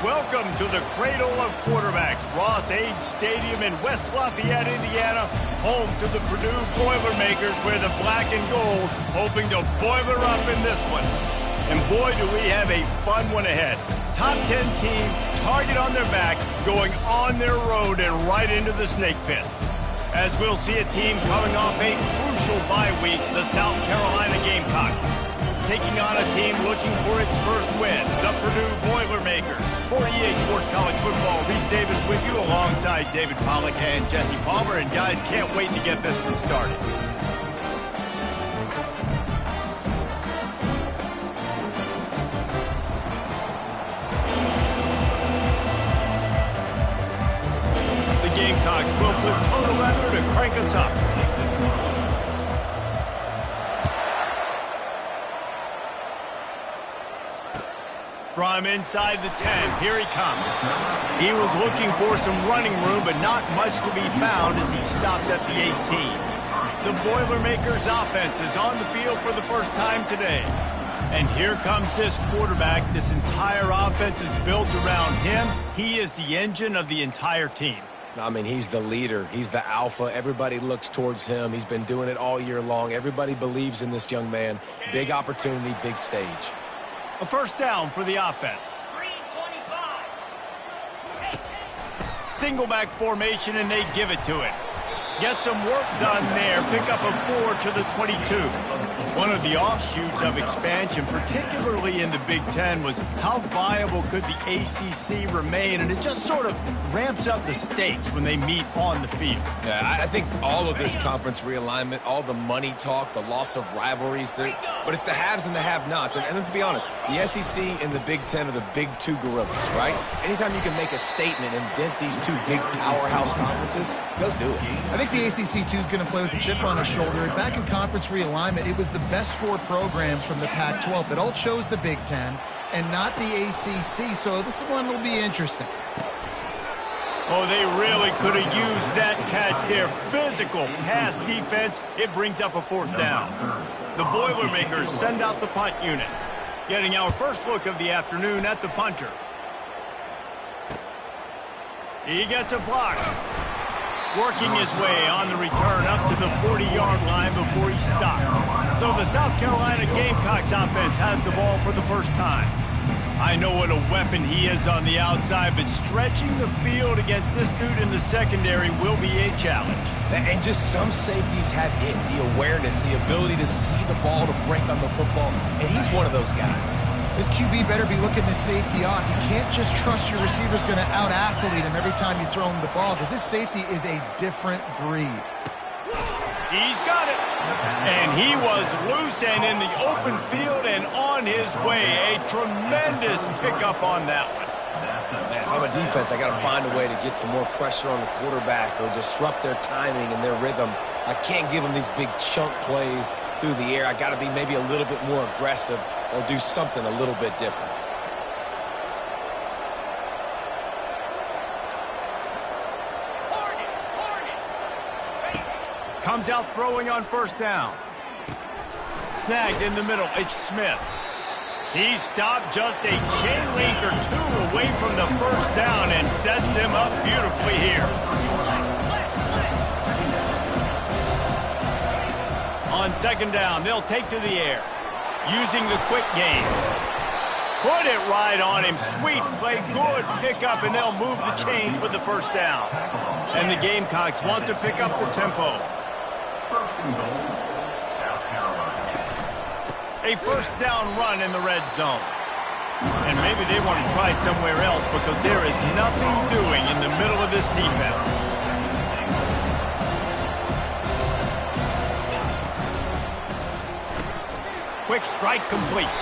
Welcome to the cradle of quarterbacks, Ross-Ade Stadium in West Lafayette, Indiana, home to the Purdue Boilermakers, where the black and gold hoping to boiler up in this one. And boy, do we have a fun one ahead. Top 10 team, target on their back, going on their road and right into the snake pit. As we'll see a team coming off a crucial bye week, the South Carolina Gamecocks, taking on a team looking for its first win, the Purdue Boilermakers. For EA Sports College Football, Reese Davis with you alongside David Pollack and Jesse Palmer. And guys, can't wait to get this one started. The Gamecocks will put total leather to crank us up. From inside the 10, here he comes. He was looking for some running room, but not much to be found as he stopped at the 18. The Boilermakers offense is on the field for the first time today. And here comes this quarterback. This entire offense is built around him. He is the engine of the entire team. I mean, he's the leader. He's the alpha. Everybody looks towards him. He's been doing it all year long. Everybody believes in this young man. Big opportunity, big stage. A first down for the offense. Single back formation, and they give it to it. Get some work done there. Pick up a 4 to the 22. One of the offshoots of expansion, particularly in the Big Ten, was how viable could the ACC remain, and it just sort of ramps up the stakes when they meet on the field. Yeah, I think all of this conference realignment, all the money talk, the loss of rivalries, but it's the haves and the have-nots. And let's be honest, the SEC and the Big Ten are the big two gorillas, right? Anytime you can make a statement and dent these two big powerhouse conferences, go do it. I think the ACC, too, is going to play with a chip on his shoulder. Back in conference realignment, it was the best 4 programs from the Pac-12 that all chose the Big Ten and not the ACC, so this one will be interesting. Oh, they really could have used that catch there. Physical pass defense. It brings up a 4th down. The Boilermakers send out the punt unit. Getting our first look of the afternoon at the punter. He gets a block. Working his way on the return up to the 40-yard line before he stopped. So the South Carolina Gamecocks offense has the ball for the first time. I know what a weapon he is on the outside, but stretching the field against this dude in the secondary will be a challenge. And just some safeties have it, the awareness, the ability to see the ball, to break on the football, and he's one of those guys. This QB better be looking this safety off. You can't just trust your receiver's going to out-athlete him every time you throw him the ball, because this safety is a different breed. He's got it. And he was loose and in the open field and on his way. A tremendous pickup on that one. Man, if I'm a defense, I got to find a way to get some more pressure on the quarterback or disrupt their timing and their rhythm. I can't give them these big chunk plays through the air. I got to be maybe a little bit more aggressive or do something a little bit different. Comes out throwing on first down. Snagged in the middle, it's Smith. He stopped just a chain link or 2 away from the first down and sets them up beautifully here. On second down, they'll take to the air. Using the quick game. Put it right on him. Sweet play, good pickup, and they'll move the chains with the first down. And the Gamecocks want to pick up the tempo. A first down run in the red zone. And maybe they want to try somewhere else because there is nothing doing in the middle of this defense. Quick strike complete.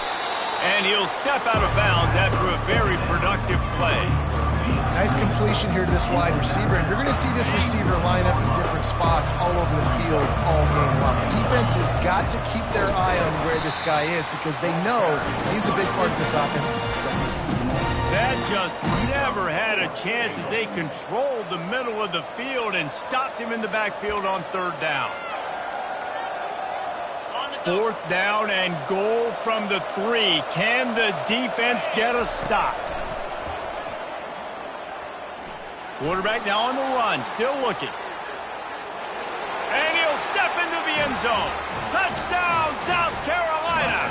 And he'll step out of bounds after a very productive play. Nice completion here to this wide receiver, and you're going to see this receiver line up in different spots all over the field all game long. Defense has got to keep their eye on where this guy is because they know he's a big part of this offense's success. That just never had a chance as they controlled the middle of the field and stopped him in the backfield on 3rd down. 4th down and goal from the 3. Can the defense get a stop? Quarterback now on the run, still looking. And he'll step into the end zone. Touchdown, South Carolina.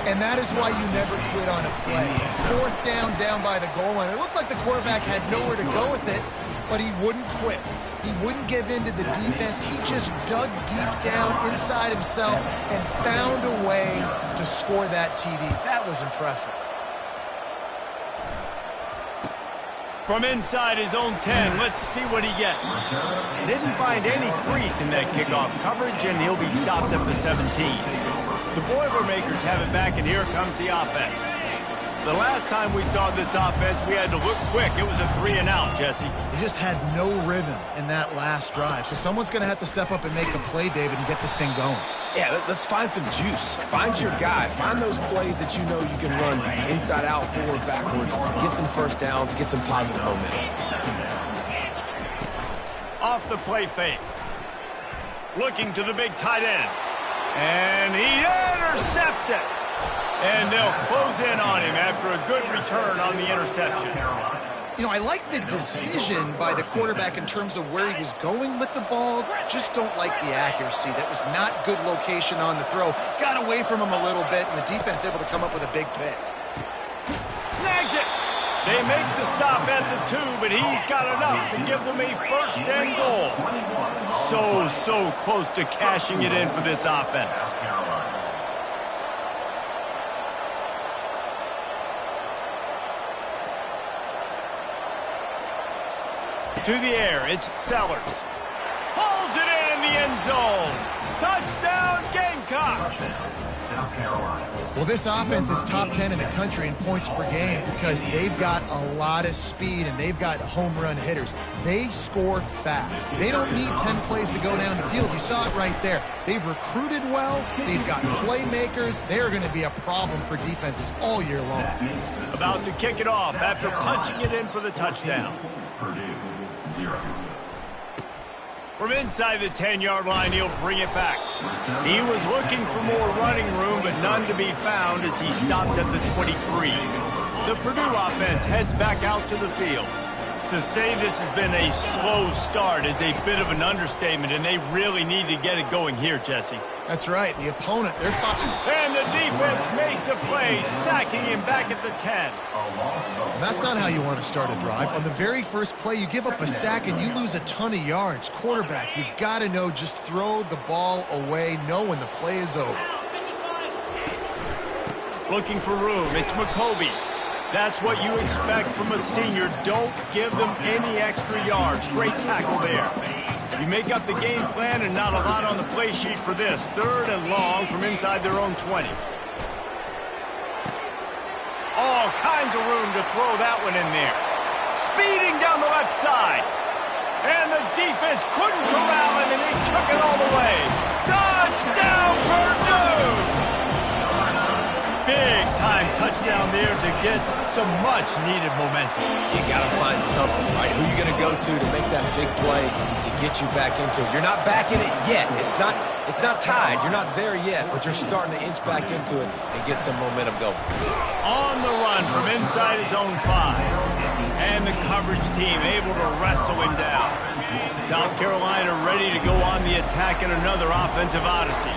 And that is why you never quit on a play. Fourth down by the goal line. It looked like the quarterback had nowhere to go with it, but he wouldn't quit. He wouldn't give in to the defense. He just dug deep down inside himself and found a way to score that TD. That was impressive. From inside his own 10, let's see what he gets. Didn't find any crease in that kickoff coverage, and he'll be stopped at the 17. The Boilermakers have it back, and here comes the offense. The last time we saw this offense, we had to look quick. It was a 3-and-out, Jesse. They just had no rhythm in that last drive. So someone's going to have to step up and make the play, David, and get this thing going. Yeah, let's find some juice. Find your guy. Find those plays that you know you can run inside out, forward, backwards. Get some first downs. Get some positive momentum. Off the play fake. Looking to the big tight end. And he intercepts it. And they'll close in on him after a good return on the interception. You know, I like the decision by the quarterback in terms of where he was going with the ball. Just don't like the accuracy. That was not good location on the throw. Got away from him a little bit, and the defense able to come up with a big pick. Snags it. They make the stop at the 2, but he's got enough to give them a first and goal. So close to cashing it in for this offense. To the air, it's Sellers. Pulls it in the end zone. Touchdown, Gamecocks. Well, this offense is top 10 in the country in points per game because they've got a lot of speed and they've got home run hitters. They score fast. They don't need 10 plays to go down the field. You saw it right there. They've recruited well. They've got playmakers. They're going to be a problem for defenses all year long. About to kick it off after punching it in for the touchdown. From inside the 10-yard line, he'll bring it back. He was looking for more running room, but none to be found as he stopped at the 23. The Purdue offense heads back out to the field. To say this has been a slow start is a bit of an understatement, and they really need to get it going here, Jesse. That's right. The opponent, they're fighting. And the defense makes a play, sacking him back at the 10. That's not how you want to start a drive. On the very first play, you give up a sack and you lose a ton of yards. Quarterback, you've got to know, just throw the ball away, know when the play is over. Looking for room, it's McCoby. That's what you expect from a senior. Don't give them any extra yards. Great tackle there. You make up the game plan and not a lot on the play sheet for this. 3rd and long from inside their own 20. All kinds of room to throw that one in there. Speeding down the left side. And the defense couldn't corral him, and they took it all the way. Touchdown, Purdue! Big-time touchdown there to get some much-needed momentum. You got to find something, right? Who are you going to go to make that big play to get you back into it? You're not back in it yet. It's not tied. You're not there yet, but you're starting to inch back into it and get some momentum going. On the run from inside his own 5. And the coverage team able to wrestle him down. South Carolina ready to go on the attack in another offensive odyssey.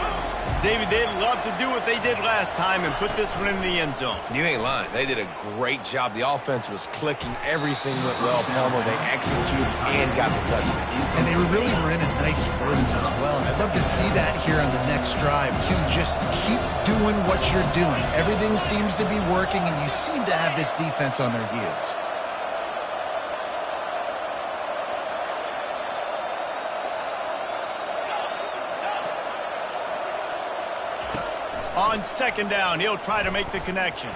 David, they'd love to do what they did last time and put this one in the end zone. You ain't lying. They did a great job. The offense was clicking. Everything went well, Palmer. They executed and got the touchdown. And they were in a nice rhythm as well. I'd love to see that here on the next drive, too. Just keep doing what you're doing. Everything seems to be working, and you seem to have this defense on their heels. On 2nd down, he'll try to make the connection.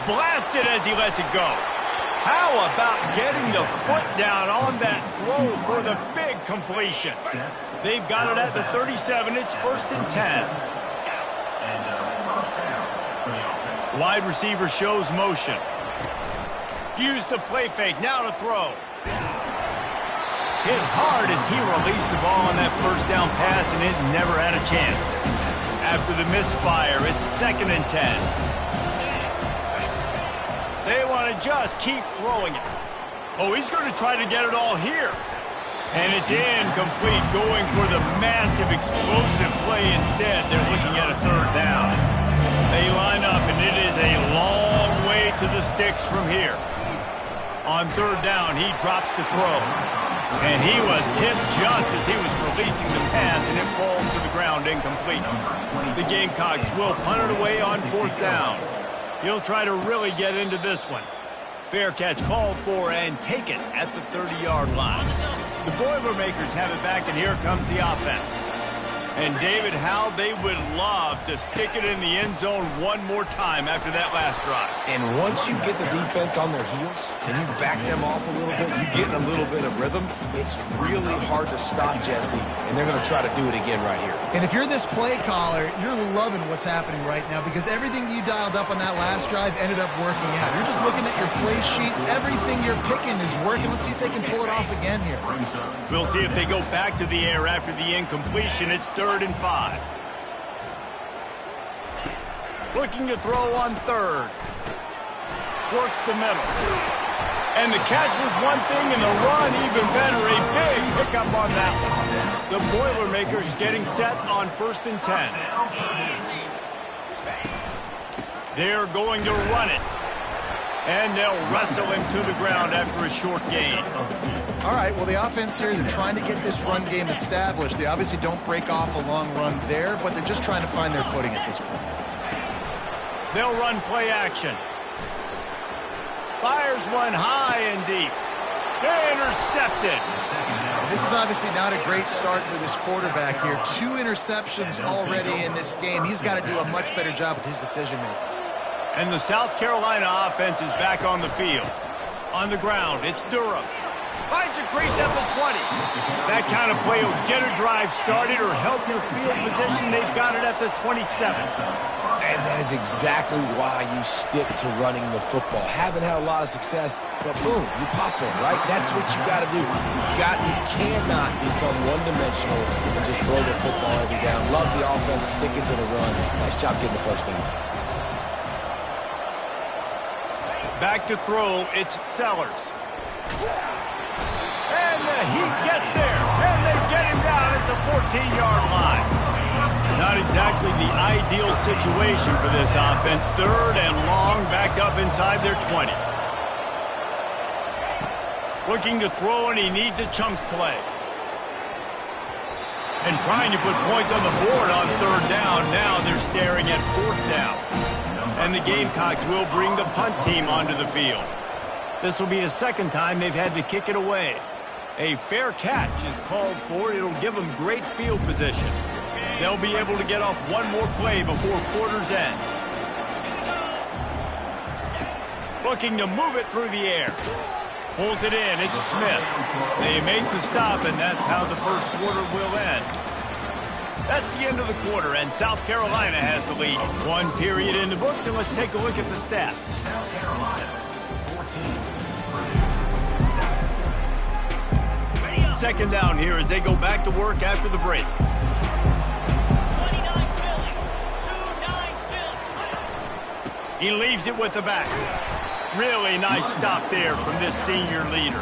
Blasted as he lets it go. How about getting the foot down on that throw for the big completion? They've got it at the 37. It's 1st and 10. Wide receiver shows motion. Use the play fake. Now to throw. Hit hard as he released the ball on that 1st down pass, and it never had a chance. After the misfire, it's 2nd and 10. They want to just keep throwing it. Oh, he's going to try to get it all here. And it's incomplete, going for the massive explosive play instead. They're looking at a third down. They line up, and it is a long way to the sticks from here. On third down, he drops to throw. And he was hit just as he was releasing the pass, and it falls to the ground incomplete. The Gamecocks will punt it away on fourth down. He'll try to really get into this one. Fair catch called for and taken at the 30-yard line. The Boilermakers have it back, and here comes the offense. And, David, how they would love to stick it in the end zone one more time after that last drive. And once you get the defense on their heels and you back them off a little bit, you get in a little bit of rhythm, it's really hard to stop Jesse, and they're going to try to do it again right here. And if you're this play caller, you're loving what's happening right now because everything you dialed up on that last drive ended up working out. You're just looking at your play sheet. Everything you're picking is working. Let's see if they can pull it off again here. We'll see if they go back to the air after the incompletion. It's 3rd and 5. Looking to throw on third. Works the middle. And the catch was one thing, and the run even better. A big pickup on that one. The Boilermakers getting set on 1st and 10. They're going to run it. And they'll wrestle him to the ground after a short gain. All right, well, the offense here, they're trying to get this run game established. They obviously don't break off a long run there, but they're just trying to find their footing at this point. They'll run play action. Fires one high and deep. Intercepted. This is obviously not a great start for this quarterback here. 2 interceptions already in this game. He's got to do a much better job with his decision-making. And the South Carolina offense is back on the field. On the ground, it's Durham. Finds a crease at the 20. That kind of play will get a drive started or help your field position. They've got it at the 27. And that is exactly why you stick to running the football. Haven't had a lot of success, but boom, you pop one, right? That's what you got to do. You cannot become one-dimensional and just throw the football every down. Love the offense, sticking to the run. Nice job getting the first down. Back to throw, it's Sellers. And he gets there, and they get him down at the 14-yard line. Not exactly the ideal situation for this offense. 3rd and long, back up inside their 20. Looking to throw, and he needs a chunk play. And trying to put points on the board on 3rd down. Now they're staring at 4th down. And the Gamecocks will bring the punt team onto the field. This will be the 2nd time they've had to kick it away. A fair catch is called for. It'll give them great field position. They'll be able to get off one more play before quarter's end. Looking to move it through the air. Pulls it in. It's Smith. They make the stop, and that's how the first quarter will end. That's the end of the quarter, and South Carolina has the lead. 1 period in the books, and let's take a look at the stats. South Carolina, 14. 2nd down here as they go back to work after the break. 29 Philly. He leaves it with the back. Really nice stop there from this senior leader.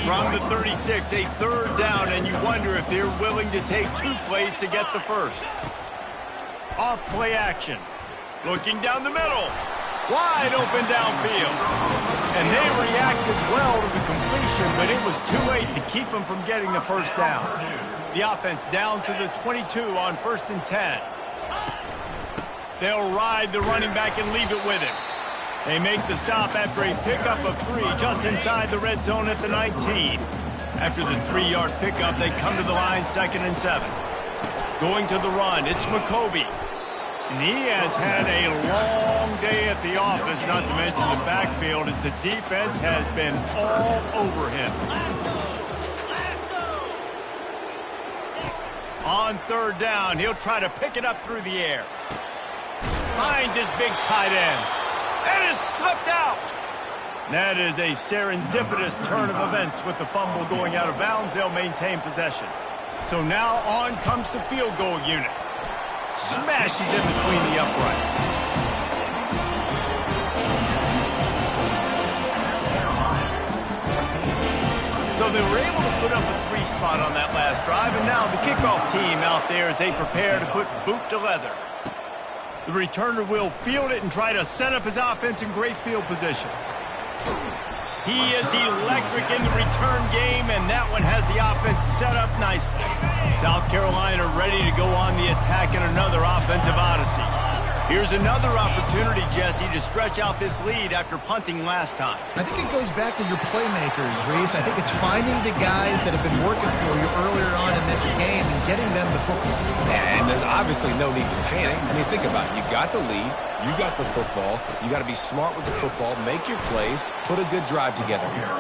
From the 36, a 3rd down, and you wonder if they're willing to take 2 plays to get the first. Off play action. Looking down the middle. Wide open downfield. And they reacted well to the completion, but it was too late to keep them from getting the first down. The offense down to the 22 on 1st and 10. They'll ride the running back and leave it with him. They make the stop after a pickup of 3 just inside the red zone at the 19. After the 3-yard pickup, they come to the line 2nd and 7. Going to the run, it's McCoby. And he has had a long day at the office, not to mention the backfield, as the defense has been all over him. On 3rd down, he'll try to pick it up through the air. Finds his big tight end. And is slipped out. That is a serendipitous turn of events with the fumble going out of bounds. They'll maintain possession. So now on comes the field goal unit. Smashes in between the uprights. So they were able to put up a 3 spot on that last drive, and now the kickoff team out there as they prepare to put boot to leather. The returner will field it and try to set up his offense in great field position. He is electric in the return game, and that one has the offense set up nicely. South Carolina ready to go on the attack in another offensive odyssey. Here's another opportunity, Jesse, to stretch out this lead after punting last time. I think it goes back to your playmakers, Reese. I think it's finding the guys that have been working for you earlier on in this game and getting them the football. And there's obviously no need to panic. I mean, think about it. You got the lead. You got the football. You got to be smart with the football, make your plays, put a good drive together here.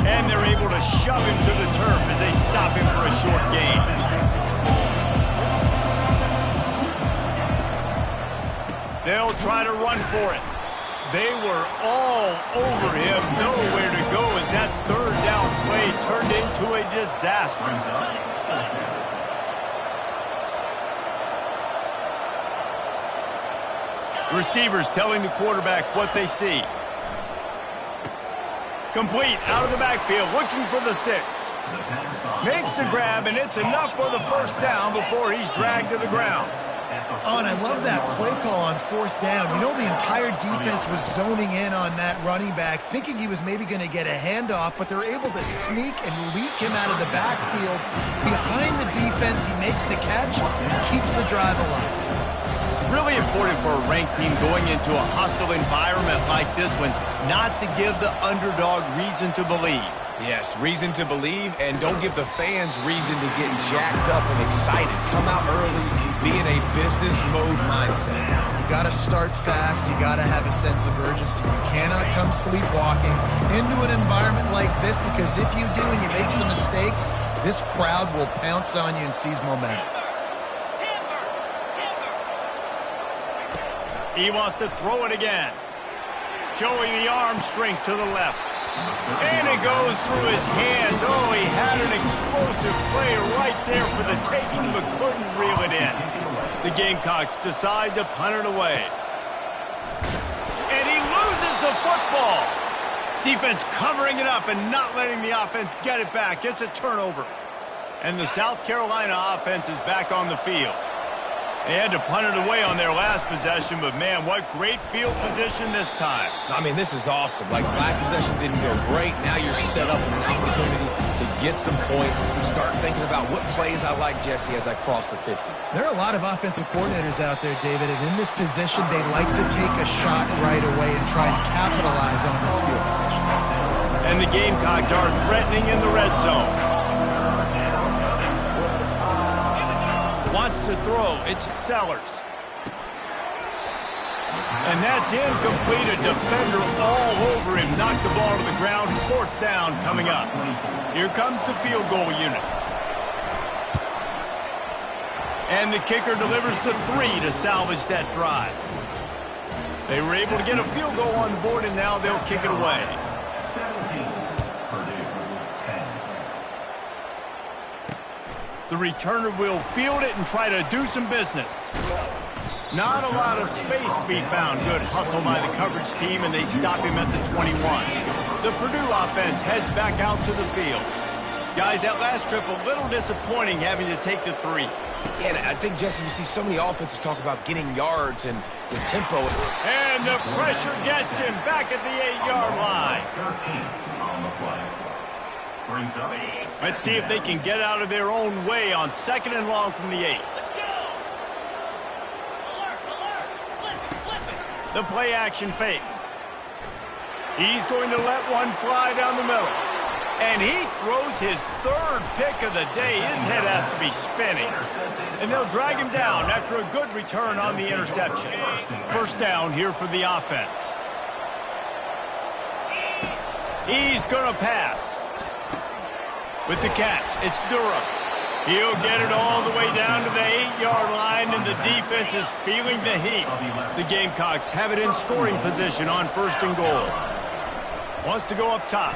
And they're able to shove him to the turf as they stop him for a short gain. They'll try to run for it. They were all over him. Nowhere to go as that third down play turned into a disaster. Receivers telling the quarterback what they see. Complete out of the backfield, looking for the sticks. Makes the grab, and it's enough for the first down before he's dragged to the ground. Oh, and I love that play call on 4th down. You know, the entire defense was zoning in on that running back, thinking he was maybe going to get a handoff, but they're able to sneak and leak him out of the backfield. Behind the defense, he makes the catch and keeps the drive alive. Really important for a ranked team going into a hostile environment like this one, not to give the underdog reason to believe. Yes, reason to believe, and don't give the fans reason to get jacked up and excited. Come out early, be in a business mode mindset. You got to start fast. You got to have a sense of urgency. You cannot come sleepwalking into an environment like this, because if you do and you make some mistakes, this crowd will pounce on you and seize momentum. He wants to throw it again. Showing the arm strength to the left. And it goes through his hands. Oh, he had an explosive play right there for the taking, but couldn't reel it in. The Gamecocks decide to punt it away. And he loses the football. Defense covering it up and not letting the offense get it back. It's a turnover. And the South Carolina offense is back on the field. They had to punt it away on their last possession, but man, what great field position this time. I mean, this is awesome. Like, last possession didn't go great. Now you're set up with an opportunity to get some points. Start thinking about what plays I like, Jesse, as I cross the 50. There are a lot of offensive coordinators out there, David, and in this position, they like to take a shot right away and try and capitalize on this field position. And the Gamecocks are threatening in the red zone. Wants to throw. It's Sellers. And that's incomplete. A defender all over him. Knocked the ball to the ground. 4th down coming up. Here comes the field goal unit. And the kicker delivers the 3 to salvage that drive. They were able to get a field goal on the board, and now they'll kick it away. 17, Purdue, 10. The returner will field it and try to do some business. Not a lot of space to be found. Good hustle by the coverage team, and they stop him at the 21. The Purdue offense heads back out to the field. Guys, that last trip a little disappointing having to take the 3. Yeah, and I think, Jesse, you see so many offenses talk about getting yards and the tempo. And the pressure gets him back at the 8-yard line. 13 on the play. Brings up. Let's see if they can get out of their own way on 2nd and long from the 8. The play action fake. He's going to let one fly down the middle. And he throws his 3rd pick of the day. His head has to be spinning. And they'll drag him down after a good return on the interception. 1st down here for the offense. He's going to pass. With the catch, it's Durham. He'll get it all the way down to the 8-yard line, and the defense is feeling the heat. The Gamecocks have it in scoring position on 1st and goal. Wants to go up top.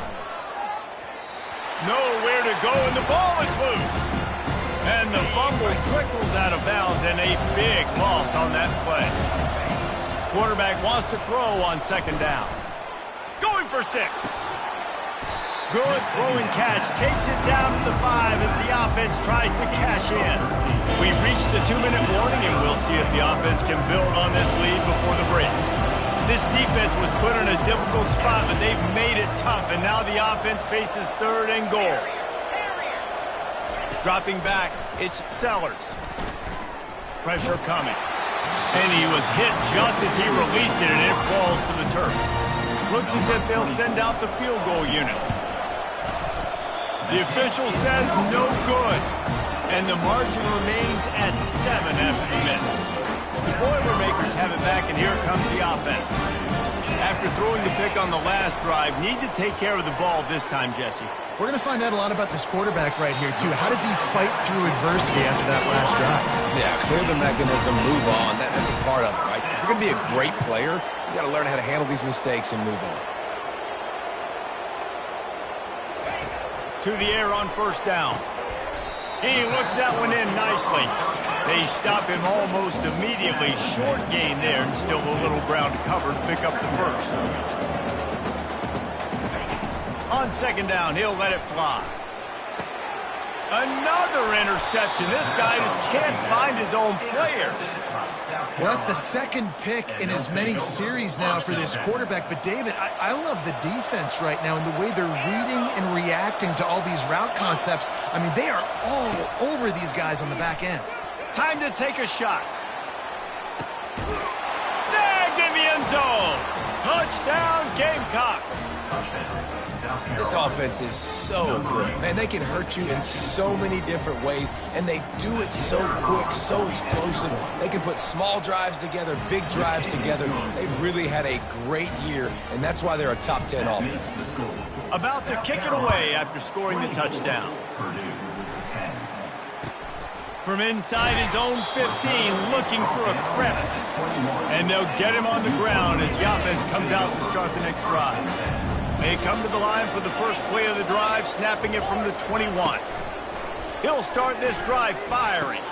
Nowhere to go, and the ball is loose. And the fumble trickles out of bounds, and a big loss on that play. Quarterback wants to throw on 2nd down. Going for 6. Good throwing catch. Takes it down to the 5 as the offense tries to cash in. We've reached the 2-minute warning, and we'll see if the offense can build on this lead before the break. This defense was put in a difficult spot, but they've made it tough, and now the offense faces 3rd and goal. Dropping back, it's Sellers. Pressure coming. And he was hit just as he released it, and it falls to the turf. Looks as if they'll send out the field goal unit. The official says no good, and the margin remains at 7 after the miss. The Boilermakers have it back, and here comes the offense. After throwing the pick on the last drive, need to take care of the ball this time, Jesse. We're going to find out a lot about this quarterback right here, too. How does he fight through adversity after that last drive? Yeah, clear the mechanism, move on. That's a part of it, right? If you're going to be a great player, you got to learn how to handle these mistakes and move on. To the air on 1st down. He looks that one in nicely. They stop him almost immediately. Short gain there, and still a little ground covered. Pick up the 1st. On 2nd down, he'll let it fly. Another interception. This guy just can't find his own players. Well, that's the 2nd pick in as many series now for this quarterback. But, David, I love the defense right now and the way they're reading and reacting to all these route concepts. I mean, they are all over these guys on the back end. Time to take a shot. Snagged in the end zone. Touchdown, Gamecocks. This offense is so good. Man, they can hurt you in so many different ways, and they do it so quick, so explosive. They can put small drives together, big drives together. They've really had a great year, and that's why they're a top 10 offense. About to kick it away after scoring the touchdown. From inside his own 15, looking for a crevice. And they'll get him on the ground as the offense comes out to start the next drive. They come to the line for the first play of the drive, snapping it from the 21. He'll start this drive firing.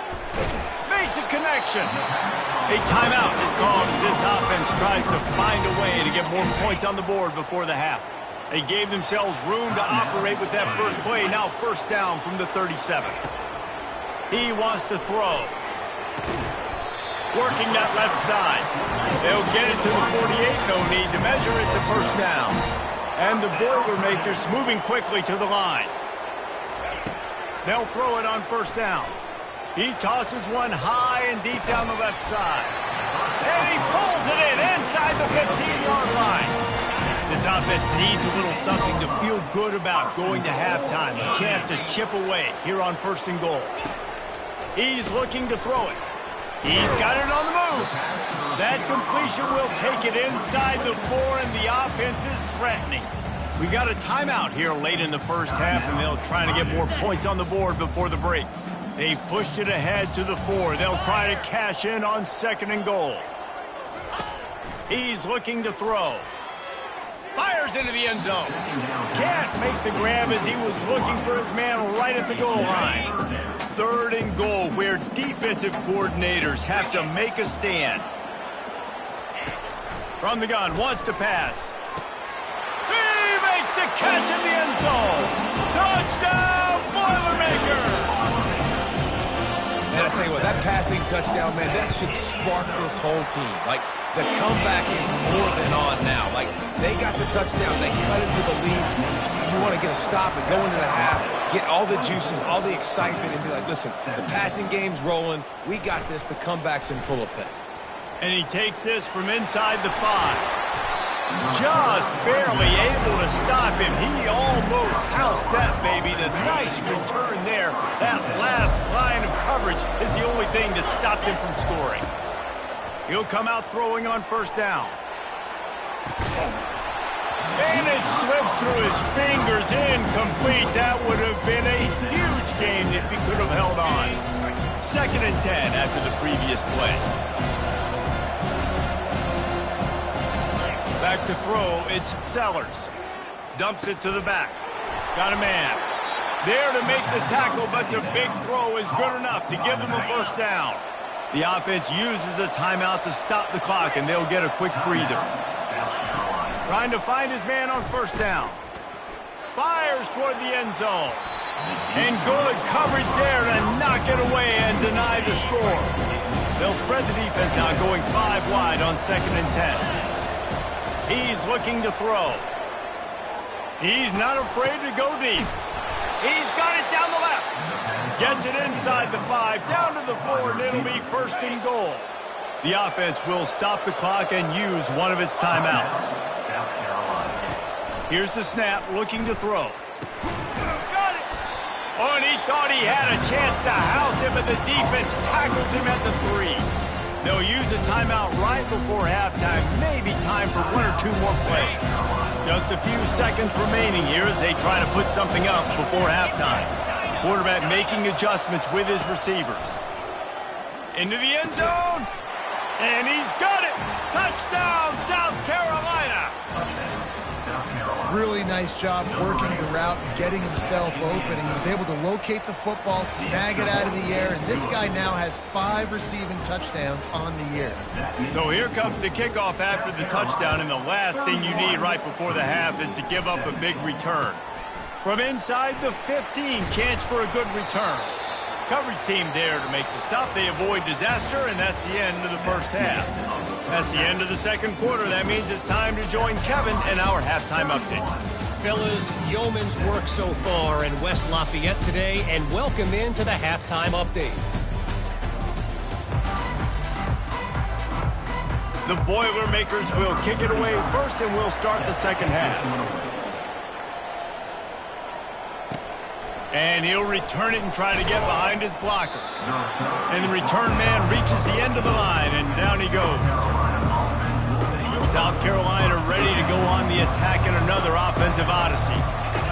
Makes a connection. A timeout is called as this offense tries to find a way to get more points on the board before the half. They gave themselves room to operate with that first play. Now 1st down from the 37. He wants to throw. Working that left side. They'll get it to the 48. No need to measure it to 1st down. And the Boilermakers moving quickly to the line. They'll throw it on 1st down. He tosses one high and deep down the left side. And he pulls it in inside the 15-yard line. This offense needs a little something to feel good about going to halftime. A chance to chip away here on 1st and goal. He's looking to throw it. He's got it on the move. That completion will take it inside the 4, and the offense is threatening. We got a timeout here late in the 1st half, and they'll try to get more points on the board before the break. They've pushed it ahead to the 4. They'll try to cash in on 2nd and goal. He's looking to throw. Fires into the end zone. Can't make the grab as he was looking for his man right at the goal line. 3rd and goal, where defensive coordinators have to make a stand. From the gun, wants to pass. He makes the catch in the end zone. Touchdown, Boilermakers! And I tell you what, that passing touchdown, man, that should spark this whole team. Like, the comeback is more than on now. Like, they got the touchdown. They cut into the lead. You want to get a stop and go into the half, get all the juices, all the excitement, and be like, listen, the passing game's rolling. We got this. The comeback's in full effect. And he takes this from inside the 5. Just barely able to stop him. He almost housed that baby. The nice return there. That last line of coverage is the only thing that stopped him from scoring. He'll come out throwing on 1st down. And it slips through his fingers, incomplete. That would have been a huge gain if he could have held on. 2nd and 10 after the previous play. Back to throw, it's Sellers. Dumps it to the back. Got a man. There to make the tackle, but the big throw is good enough to give them a 1st down. The offense uses a timeout to stop the clock, and they'll get a quick breather. Trying to find his man on 1st down. fires toward the end zone. And good coverage there to knock it away and deny the score. They'll spread the defense out, going 5 wide on 2nd and 10. He's looking to throw. He's not afraid to go deep. He's got it down the left. Gets it inside the 5, down to the 4, and it'll be 1st and goal. The offense will stop the clock and use one of its timeouts. Here's the snap, looking to throw. Got it! Oh, and he thought he had a chance to house him, but the defense tackles him at the 3. They'll use a timeout right before halftime, maybe time for 1 or 2 more plays. Just a few seconds remaining here as they try to put something up before halftime. Quarterback making adjustments with his receivers. Into the end zone. And he's got it. Touchdown, South Carolina. Really nice job working the route and getting himself open. He was able to locate the football, snag it out of the air, and this guy now has 5 receiving touchdowns on the year. So here comes the kickoff after the touchdown, and the last thing you need right before the half is to give up a big return. From inside the 15, chance for a good return. Coverage team there to make the stop. They avoid disaster, and that's the end of the first half. That's the end of the second quarter. That means it's time to join Kevin in our halftime update. Fellas, yeoman's work so far in West Lafayette today, and welcome into the halftime update. The Boilermakers will kick it away first, and we'll start the second half. And he'll return it and try to get behind his blockers. And the return man reaches the end of the line, and down he goes. South Carolina ready to go on the attack in another offensive odyssey.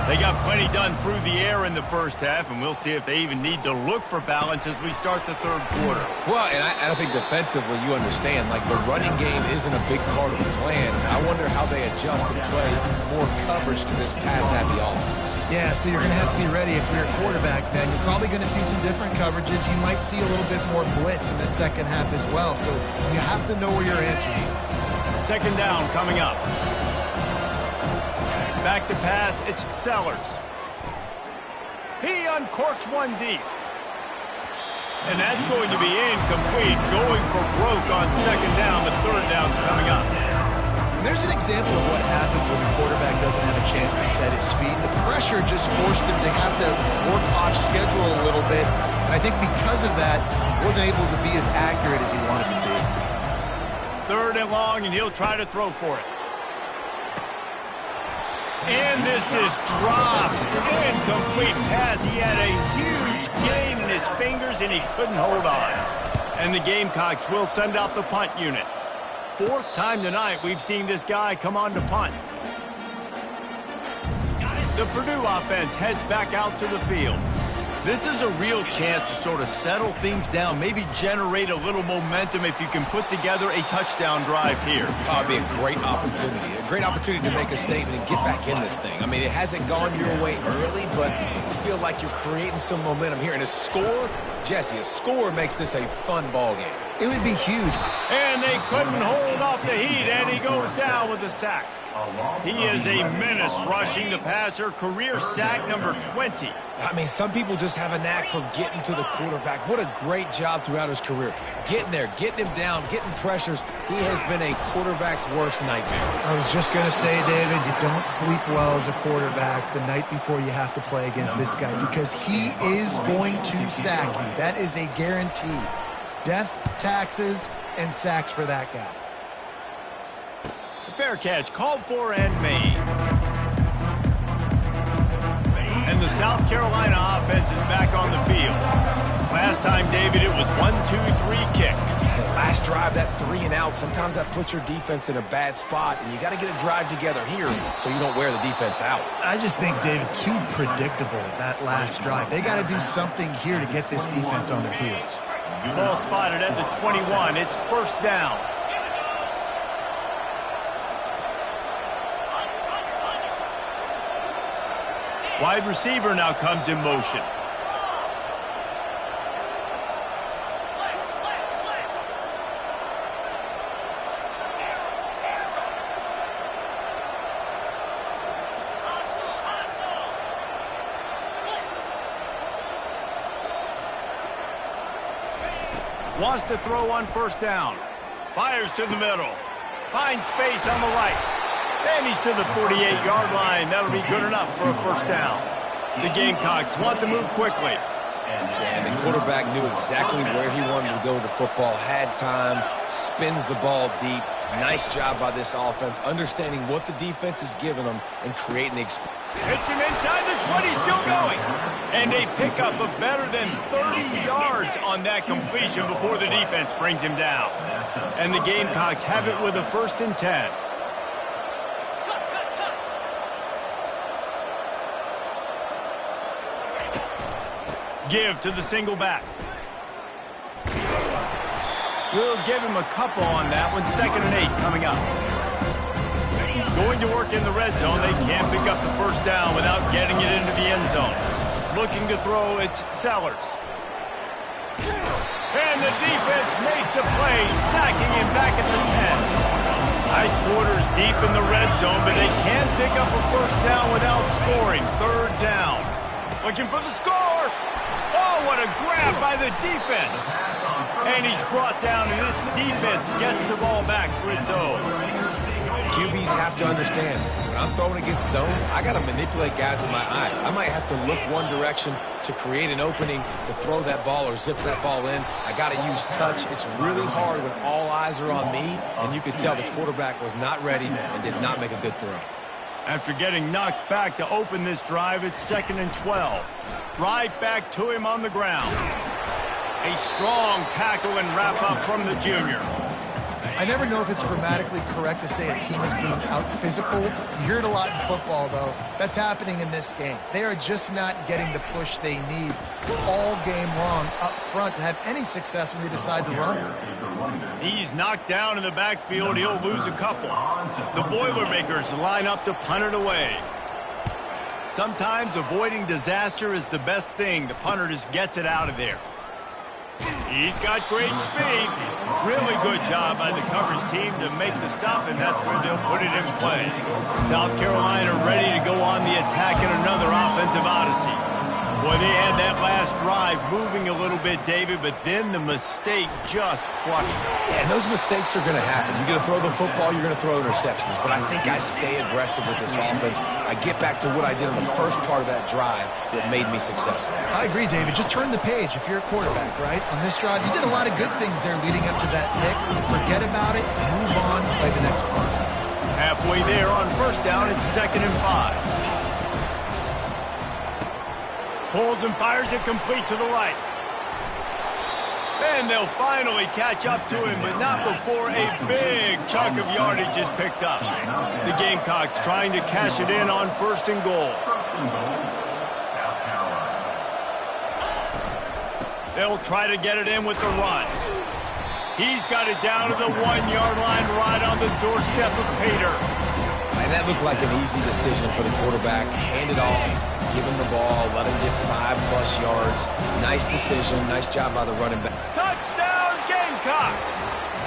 They got plenty done through the air in the first half, and we'll see if they even need to look for balance as we start the third quarter. Well, and I think defensively you understand, like the running game isn't a big part of the plan. I wonder how they adjust and play more coverage to this pass-happy offense. Yeah, so you're going to have to be ready if you're a quarterback, then. You're probably going to see some different coverages. You might see a little bit more blitz in the second half as well, so you have to know where your answers are. Second down coming up. Back to pass, it's Sellers. He uncorks one deep. And that's going to be incomplete, going for broke on second down, but third down's coming up. There's an example of what happens when the quarterback doesn't have a chance to set his feet. The pressure just forced him to have to work off schedule a little bit. And I think because of that, he wasn't able to be as accurate as he wanted to be. Third and long, and he'll try to throw for it. And this is dropped. Incomplete pass. He had a huge gain in his fingers, and he couldn't hold on. And the Gamecocks will send out the punt unit. 4th time tonight we've seen this guy come on to punt. The Purdue offense heads back out to the field. This is a real chance to sort of settle things down, maybe generate a little momentum if you can put together a touchdown drive here. Oh, it'd be a great opportunity to make a statement and get back in this thing. I mean, it hasn't gone your way early, but you feel like you're creating some momentum here. And a score, Jesse, a score makes this a fun ball game. It would be huge. And they couldn't hold off the heat, and he goes down with a sack. He is a menace rushing the passer, career sack number 20. I mean, some people just have a knack for getting to the quarterback. What a great job throughout his career. Getting there, getting him down, getting pressures. He has been a quarterback's worst nightmare. I was just going to say, David, you don't sleep well as a quarterback the night before you have to play against this guy because he is going to sack you. That is a guarantee. Death, taxes, and sacks for that guy. Fair catch, called for and made. And the South Carolina offense is back on the field. Last time, David, it was 1-2-3 kick. The last drive, that 3 and out, sometimes that puts your defense in a bad spot, and you got to get a drive together here so you don't wear the defense out. I just think, David, too predictable, that last drive. They got to do something here to get this defense on their heels. Ball spotted at the 21. It's first down. Wide receiver now comes in motion. Wants to throw on first down. Fires to the middle. Finds space on the right. And he's to the 48-yard line. That'll be good enough for a first down. The Gamecocks want to move quickly. Yeah, and the quarterback knew exactly where he wanted to go with the football, had time, spins the ball deep. Nice job by this offense, understanding what the defense is giving them and creating the experience. Hits him inside the 20, still going. And a pickup of better than 30 yards on that completion before the defense brings him down. And the Gamecocks have it with a 1st and 10. Give to the single back. We'll give him a couple on that one. 2nd and 8 coming up. Going to work in the red zone. They can't pick up the first down without getting it into the end zone. Looking to throw, it's Sellers. And the defense makes a play, sacking him back at the 10. High quarters deep in the red zone, but they can't pick up a first down without scoring. 3rd down. Looking for the score. Oh, what a grab by the defense. And he's brought down, and this defense gets the ball back for its own. QBs have to understand, when I'm throwing against zones, I got to manipulate guys with my eyes. I might have to look one direction to create an opening to throw that ball or zip that ball in. I got to use touch. It's really hard when all eyes are on me, and you could tell the quarterback was not ready and did not make a good throw. After getting knocked back to open this drive, it's 2nd and 12. Right back to him on the ground. A strong tackle and wrap-up from the junior. I never know if it's grammatically correct to say a team is being out-physicaled. You hear it a lot in football, though. That's happening in this game. They are just not getting the push they need all game long up front to have any success when they decide to run it. He's knocked down in the backfield. He'll lose a couple. The Boilermakers line up to punt it away. Sometimes avoiding disaster is the best thing. The punter just gets it out of there. He's got great speed. Really good job by the coverage team to make the stop, and that's where they'll put it in play. South Carolina ready to go on the attack in another offensive odyssey. Boy, they had that last drive moving a little bit, David, but then the mistake just crushed them. Yeah, and those mistakes are going to happen. You're going to throw the football, you're going to throw interceptions, but I think I stay aggressive with this offense. I get back to what I did in the first part of that drive that made me successful. I agree, David. Just turn the page if you're a quarterback, right? On this drive, you did a lot of good things there leading up to that pick. Forget about it, move on, play the next part. Halfway there on first down, it's 2nd and 5. Pulls and fires it complete to the right. And they'll finally catch up to him, but not before a big chunk of yardage is picked up. The Gamecocks trying to cash it in on 1st and goal. They'll try to get it in with the run. He's got it down to the 1-yard line right on the doorstep of Pater. And that looked like an easy decision for the quarterback. Hand it off, give him the ball, let him get 5+ yards. Nice decision. Nice job by the running back. Touchdown, Gamecocks!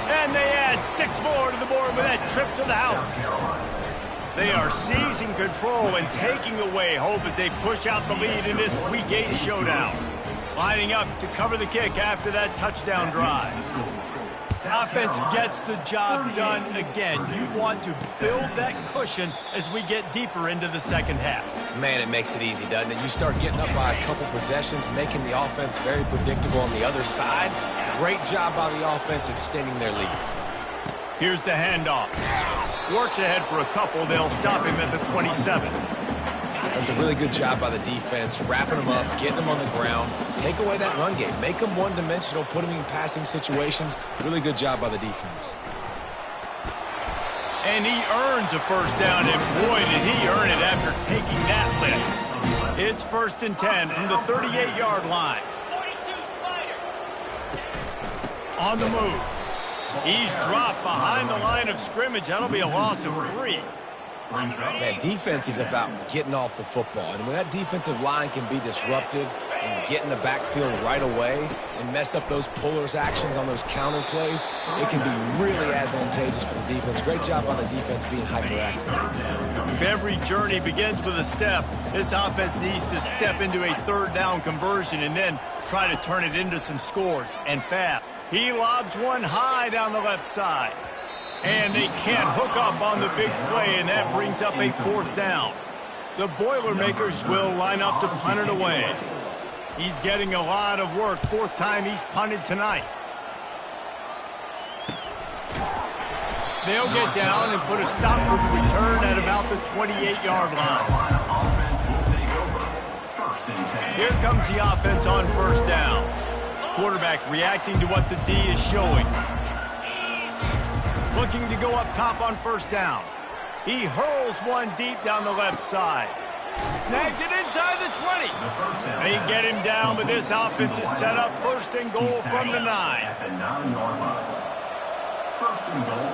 And they add 6 more to the board with that trip to the house. They are seizing control and taking away hope as they push out the lead in this Week 8 showdown. Lining up to cover the kick after that touchdown drive. Offense gets the job done again. You want to build that cushion as we get deeper into the second half. Man, it makes it easy, doesn't it? You start getting up by a couple possessions, making the offense very predictable on the other side. Great job by the offense extending their lead. Here's the handoff. Works ahead for a couple. They'll stop him at the 27. That's a really good job by the defense, wrapping them up, getting them on the ground. Take away that run game. Make them one-dimensional, put them in passing situations. Really good job by the defense. And he earns a first down, and boy, did he earn it after taking that lift. It's 1st and 10 from the 38-yard line. On the move. He's dropped behind the line of scrimmage. That'll be a loss of 3. Man, defense is about getting off the football. And when that defensive line can be disruptive and get in the backfield right away and mess up those pullers actions on those counter plays, it can be really advantageous for the defense. Great job on the defense being hyperactive. If every journey begins with a step, this offense needs to step into a 3rd down conversion and then try to turn it into some scores, and fast. He lobs one high down the left side. And they can't hook up on the big play, and that brings up a 4th down. The Boilermakers will line up to punt it away. He's getting a lot of work. 4th time he's punted tonight. They'll get down and put a stop for the return at about the 28-yard line. Here comes the offense on 1st down. Quarterback reacting to what the D is showing. Looking to go up top on 1st down. He hurls one deep down the left side. Snags it inside the 20. They get him down, but this offense is set up 1st and goal from the 9. At the 9-yard line. 1st and goal,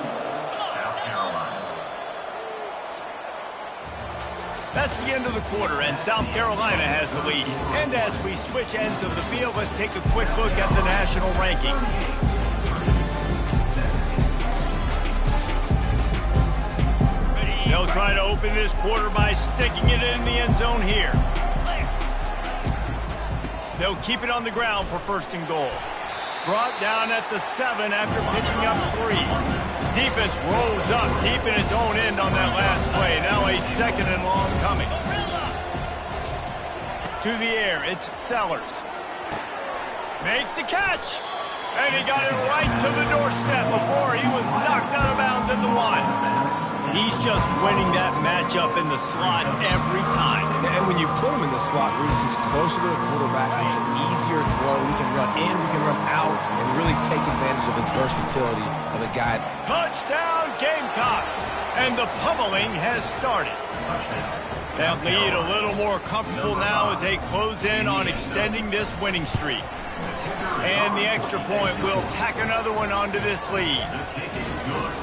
South Carolina. That's the end of the quarter, and South Carolina has the lead. And as we switch ends of the field, let's take a quick look at the national rankings. They'll try to open this quarter by sticking it in the end zone here. They'll keep it on the ground for 1st and goal. Brought down at the 7 after picking up 3. Defense rolls up deep in its own end on that last play. Now a 2nd and long coming. To the air, it's Sellers. Makes the catch. And he got it right to the doorstep before he was knocked out of bounds at the 1. He's just winning that matchup in the slot every time. And when you put him in the slot, Reese, he's closer to the quarterback. It's an easier throw. We can run in, we can run out, and really take advantage of his versatility of the guy. Touchdown, Gamecock! And the pummeling has started. That lead a little more comfortable now as they close in on extending this winning streak. And the extra point will tack another one onto this lead.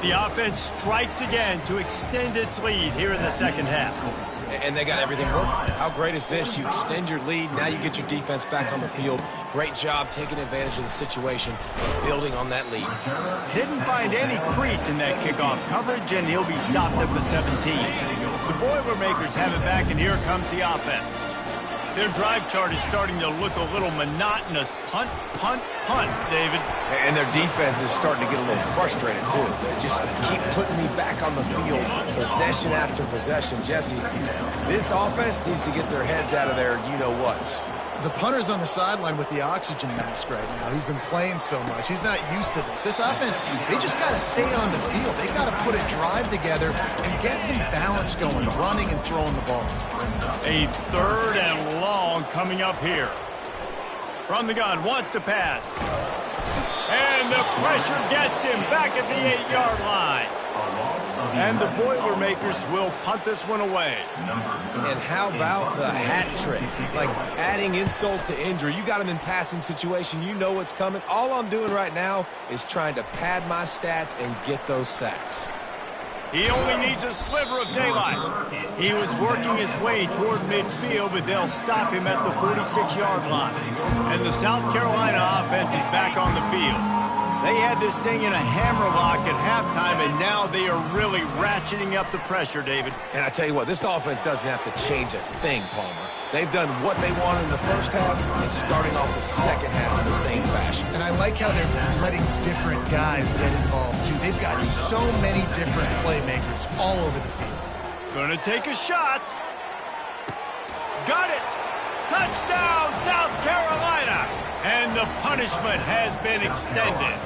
The offense strikes again to extend its lead here in the 2nd half. And they got everything working. How great is this? You extend your lead, now you get your defense back on the field. Great job taking advantage of the situation, building on that lead. Didn't find any crease in that kickoff coverage, and he'll be stopped at the 17. The Boilermakers have it back, and here comes the offense. Their drive chart is starting to look a little monotonous. Punt, punt, punt, David. And their defense is starting to get a little frustrated, too. They just keep putting me back on the field, possession after possession. Jesse, this offense needs to get their heads out of their you-know-whats. The punter's on the sideline with the oxygen mask right now. He's been playing so much. He's not used to this. This offense, they just got to stay on the field. They got to put a drive together and get some balance going, running and throwing the ball. A 3rd and long coming up here. From the gun, wants to pass. And the pressure gets him back at the 8-yard line. And the Boilermakers will punt this one away. And how about the hat trick? Like adding insult to injury. You got him in passing situation. You know what's coming. All I'm doing right now is trying to pad my stats and get those sacks. He only needs a sliver of daylight. He was working his way toward midfield, but they'll stop him at the 46-yard line. And the South Carolina offense is back on the field. They had this thing in a hammerlock at halftime, and now they are really ratcheting up the pressure, David. And I tell you what, this offense doesn't have to change a thing, Palmer. They've done what they wanted in the 1st half and starting off the 2nd half in the same fashion. And I like how they're letting different guys get involved, too. They've got so many different playmakers all over the field. Gonna take a shot. Got it. Touchdown, South Carolina. And the punishment has been extended.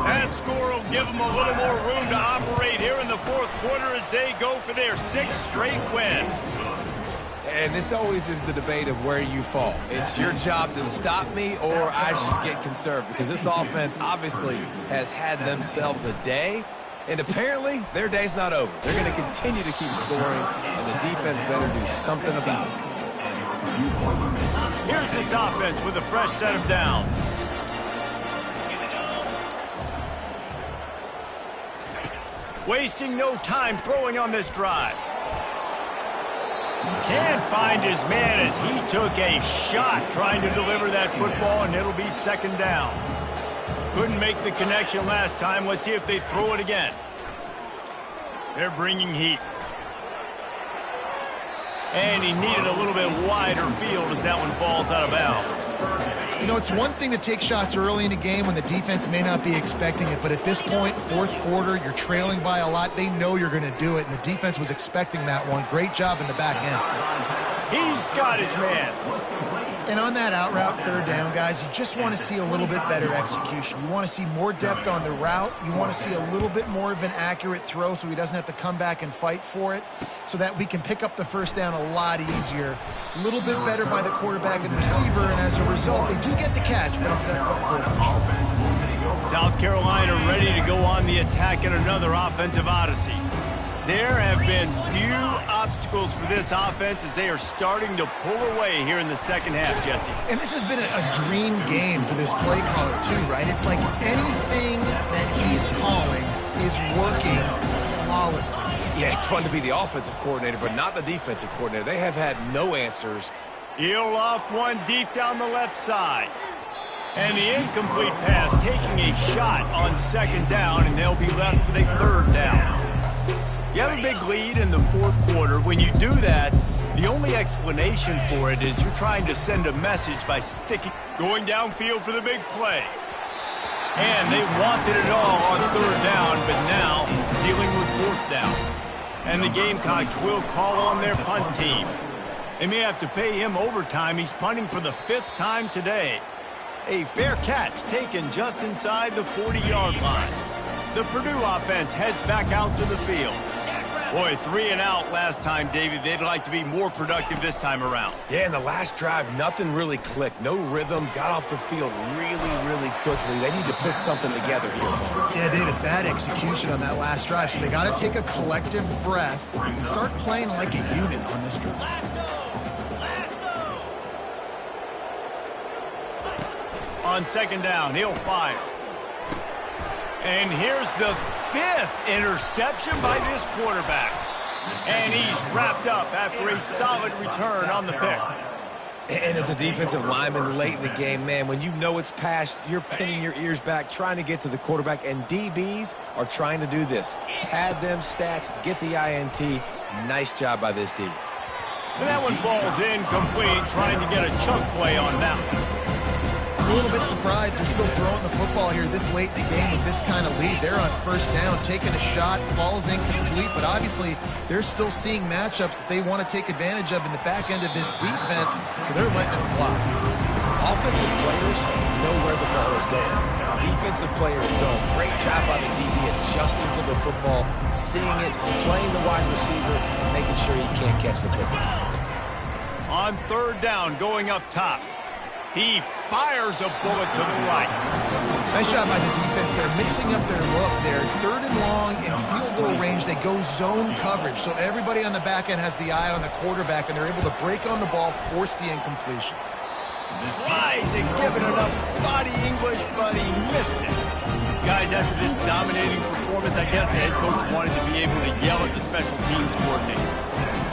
That score will give them a little more room to operate here in the 4th quarter as they go for their 6th straight win. And this always is the debate of where you fall. It's your job to stop me or I should get conserved, because this offense obviously has had themselves a day, and apparently their day's not over. They're going to continue to keep scoring, and the defense better do something about it. Here's this offense with a fresh set of downs. Wasting no time throwing on this drive. Can't find his man as he took a shot trying to deliver that football, and it'll be 2nd down. Couldn't make the connection last time. Let's see if they throw it again. They're bringing heat. And he needed a little bit wider field as that one falls out of bounds. You know, it's one thing to take shots early in a game when the defense may not be expecting it, but at this point, fourth quarter, you're trailing by a lot. They know you're going to do it, and the defense was expecting that one. Great job in the back end. He's got his man. And on that out route, third down, guys, you just want to see a little bit better execution. You want to see more depth on the route. You want to see a little bit more of an accurate throw so he doesn't have to come back and fight for it, so that we can pick up the first down a lot easier. A little bit better by the quarterback and receiver, and as a result, they do get the catch, but it sets up for it. South Carolina ready to go on the attack in another offensive odyssey. There have been few obstacles for this offense as they are starting to pull away here in the second half, Jesse. And this has been a dream game for this play caller, too, right? It's like anything that he's calling is working flawlessly. Yeah, it's fun to be the offensive coordinator, but not the defensive coordinator. They have had no answers. He'll off one deep down the left side. And the incomplete pass taking a shot on second down, and they'll be left with a third down. You have a big lead in the fourth quarter. When you do that, the only explanation for it is you're trying to send a message by going downfield for the big play. And they wanted it all on third down, but now dealing with fourth down. And the Gamecocks will call on their punt team. They may have to pay him overtime. He's punting for the 5th time today. A fair catch taken just inside the 40-yard line. The Purdue offense heads back out to the field. Boy, 3 and out last time, David. They'd like to be more productive this time around. Yeah, in the last drive, nothing really clicked. No rhythm, got off the field really quickly. They need to put something together here. Yeah, David, bad execution on that last drive. So they got to take a collective breath and start playing like a unit on this drive. On second down, he'll fire. And here's the 5th interception by this quarterback. And he's wrapped up after a solid return on the pick. And as a defensive lineman late in the game, man, when you know it's past, you're pinning your ears back, trying to get to the quarterback, and DBs are trying to do this. Pad them stats, get the INT. Nice job by this D. And that one falls incomplete, trying to get a chunk play on that one. A little bit surprised they're still throwing the football here this late in the game with this kind of lead. They're on first down, taking a shot, falls incomplete, but obviously they're still seeing matchups that they want to take advantage of in the back end of this defense, so they're letting it fly. Offensive players know where the ball is going. Defensive players don't. Great job by the DB adjusting to the football, seeing it, playing the wide receiver, and making sure he can't catch the football. On third down, going up top. He fires a bullet to the right. Nice job by the defense. They're mixing up their look there. Third and long in field goal range. They go zone coverage. So everybody on the back end has the eye on the quarterback, and they're able to break on the ball, force the incompletion. Tried to give it enough body English, but he missed it. Guys, after this dominating performance, I guess the head coach wanted to be able to yell at the special teams coordinator.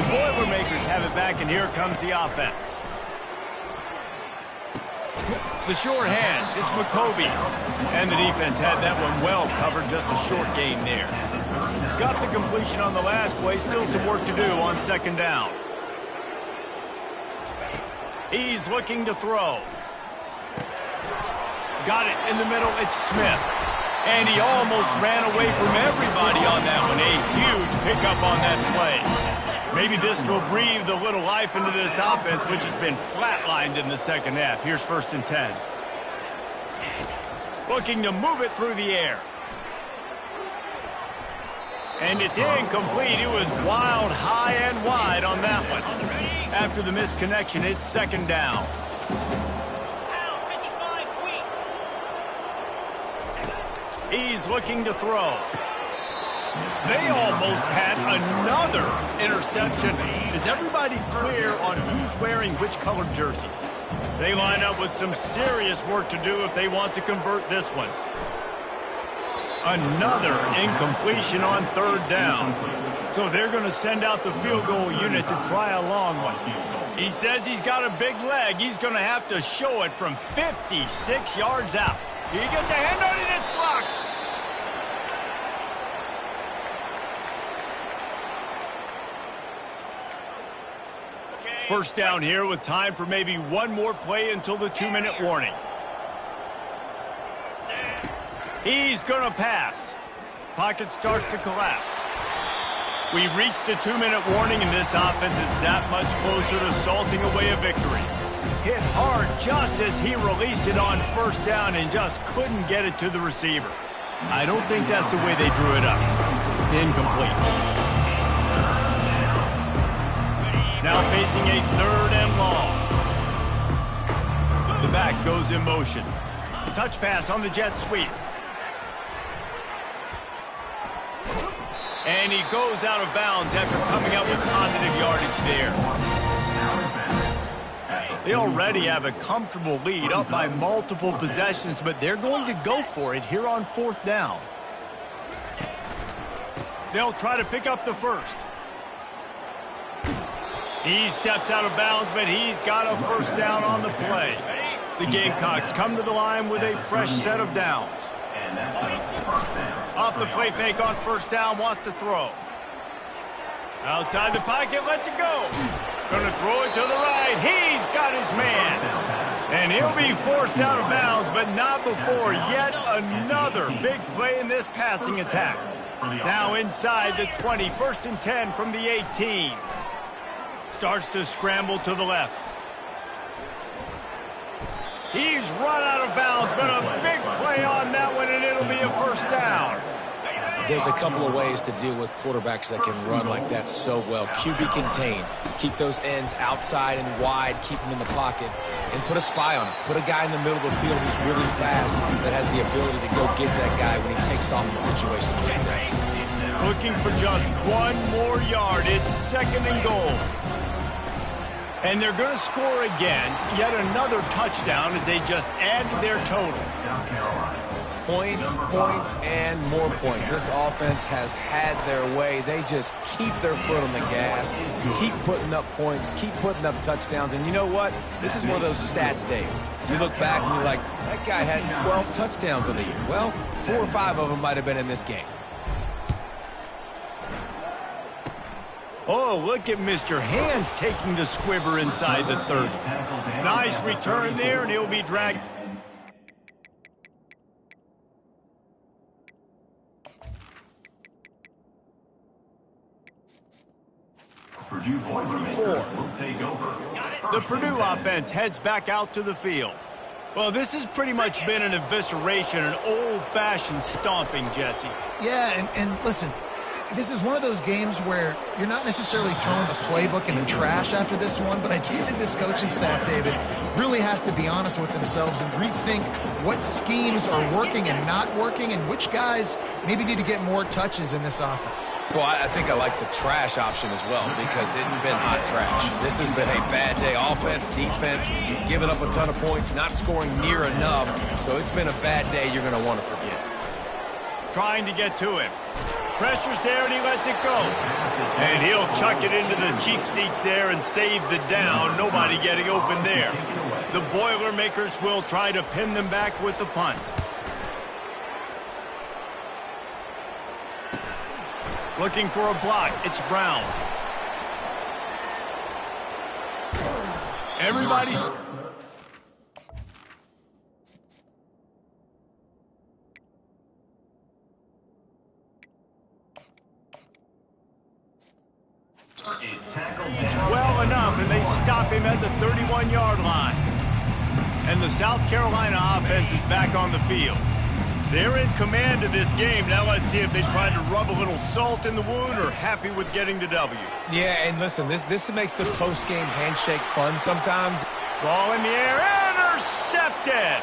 The Boilermakers have it back, and here comes the offense. The short hands, it's McCoby. And the defense had that one well covered, just a short gain there. Got the completion on the last play, still some work to do on second down. He's looking to throw. Got it in the middle, it's Smith. And he almost ran away from everybody on that one. A huge pickup on that play. Maybe this will breathe a little life into this offense, which has been flatlined in the second half. Here's 1st and 10. Looking to move it through the air. And it's incomplete. It was wild, high and wide on that one. After the misconnection, it's second down. He's looking to throw. They almost had another interception. Is everybody clear on who's wearing which colored jerseys? They line up with some serious work to do if they want to convert this one. Another incompletion on third down. So they're going to send out the field goal unit to try a long one. He says he's got a big leg. He's going to have to show it from 56 yards out. He gets a hand on it, it's blocked. First down here with time for maybe one more play until the 2-minute warning. He's going to pass. Pocket starts to collapse. We've reached the 2-minute warning, and this offense is that much closer to salting away a victory. Hit hard just as he released it on first down and just couldn't get it to the receiver. I don't think that's the way they drew it up. Incomplete. Now facing a 3rd and long. The back goes in motion. Touch pass on the jet sweep. And he goes out of bounds after coming up with positive yardage there. They already have a comfortable lead, up by multiple possessions, but they're going to go for it here on 4th down. They'll try to pick up the first. He steps out of bounds, but he's got a first down on the play. The Gamecocks come to the line with a fresh set of downs. Off the play fake on first down, wants to throw. Outside the pocket, lets it go. Going to throw it to the right. He's got his man. And he'll be forced out of bounds, but not before yet another big play in this passing attack. Now inside the 20, 1st and 10 from the 18. Starts to scramble to the left. He's run out of bounds, but a big play on that one, and it'll be a first down. There's a couple of ways to deal with quarterbacks that can run like that so well. QB contained. Keep those ends outside and wide. Keep them in the pocket. And put a spy on him. Put a guy in the middle of the field who's really fast that has the ability to go get that guy when he takes off in situations like this. Looking for just one more yard. It's 2nd and goal. And they're going to score again. Yet another touchdown as they just add to their total. Points, points, and more points. This offense has had their way. They just keep their foot on the gas, keep putting up points, keep putting up touchdowns. And you know what? This is one of those stats days. You look back and you're like, that guy had 12 touchdowns in the year. Well, 4 or 5 of them might have been in this game. Oh, look at Mr. Hands taking the squibber inside the 30. Nice return there, and he'll be dragged. Purdue Boilermakers will take over. The Purdue offense heads back out to the field. Well, this has pretty much been an evisceration, an old-fashioned stomping, Jesse. Yeah, and listen, this is one of those games where you're not necessarily throwing the playbook in the trash after this one, but I do think this coaching staff, David, really has to be honest with themselves and rethink what schemes are working and not working and which guys maybe need to get more touches in this offense. Well, I think I like the trash option as well because it's been hot trash. This has been a bad day. Offense, defense, giving up a ton of points, not scoring near enough. So it's been a bad day you're going to want to forget. Trying to get to him. Pressure's there, and he lets it go. And he'll chuck it into the cheap seats there and save the down. Nobody getting open there. The Boilermakers will try to pin them back with the punt. Looking for a block. It's Brown. Everybody's... well enough, and they stop him at the 31-yard line. And the South Carolina offense is back on the field. They're in command of this game. Now let's see if they try to rub a little salt in the wound or happy with getting the W. Yeah, and listen, this makes the post-game handshake fun sometimes. Ball in the air, intercepted!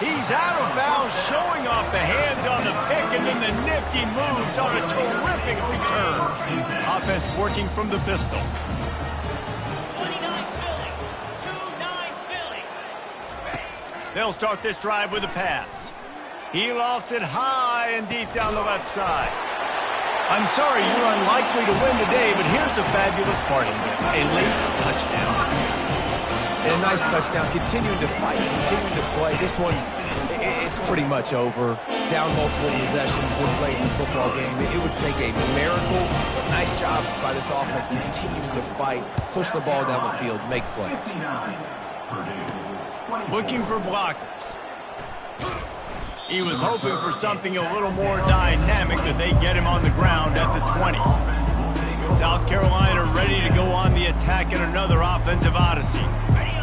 He's out of bounds, showing off the hands on the pick, and then the nifty moves on a terrific return. Offense working from the pistol. 29 Philly. 2-9 Philly. They'll start this drive with a pass. He lofts it high and deep down the left side. I'm sorry, you're unlikely to win today, but here's a fabulous parting gift. A late touchdown. And a nice touchdown, continuing to fight, continuing to play. This one, it's pretty much over. Down multiple possessions this late in the football game. It would take a miracle, but nice job by this offense continuing to fight, push the ball down the field, make plays. Looking for blockers. He was hoping for something a little more dynamic, but they get him on the ground at the 20. South Carolina ready to go on the attack in another offensive odyssey.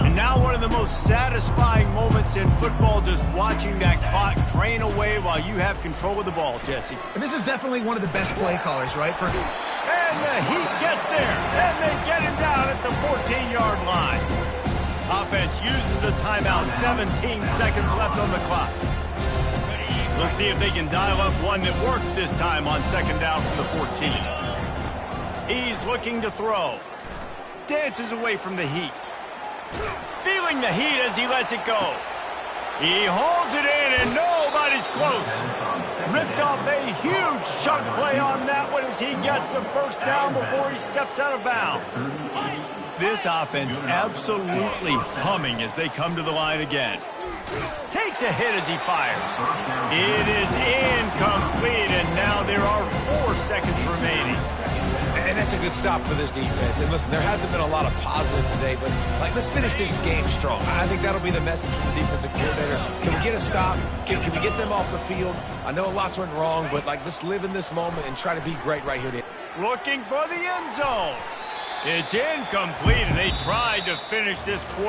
And now one of the most satisfying moments in football, just watching that clock drain away while you have control of the ball, Jesse. And this is definitely one of the best play callers, right? And the Heat gets there, and they get him down at the 14-yard line. Offense uses a timeout, 17 seconds left on the clock. We'll see if they can dial up one that works this time on second down from the 14. He's looking to throw. Dances away from the Heat. Feeling the heat as he lets it go. He holds it in, and nobody's close. Ripped off a huge chunk play on that one as he gets the first down before he steps out of bounds. This offense absolutely humming as they come to the line again. Takes a hit as he fires. It is incomplete, and now there are 4 seconds remaining. And that's a good stop for this defense. And listen, there hasn't been a lot of positive today, but let's finish this game strong. I think that'll be the message from the defensive coordinator. Can we get a stop? Can we get them off the field? I know lots went wrong, but let's live in this moment and try to be great right here. Looking for the end zone. It's incomplete, and they tried to finish this quarter.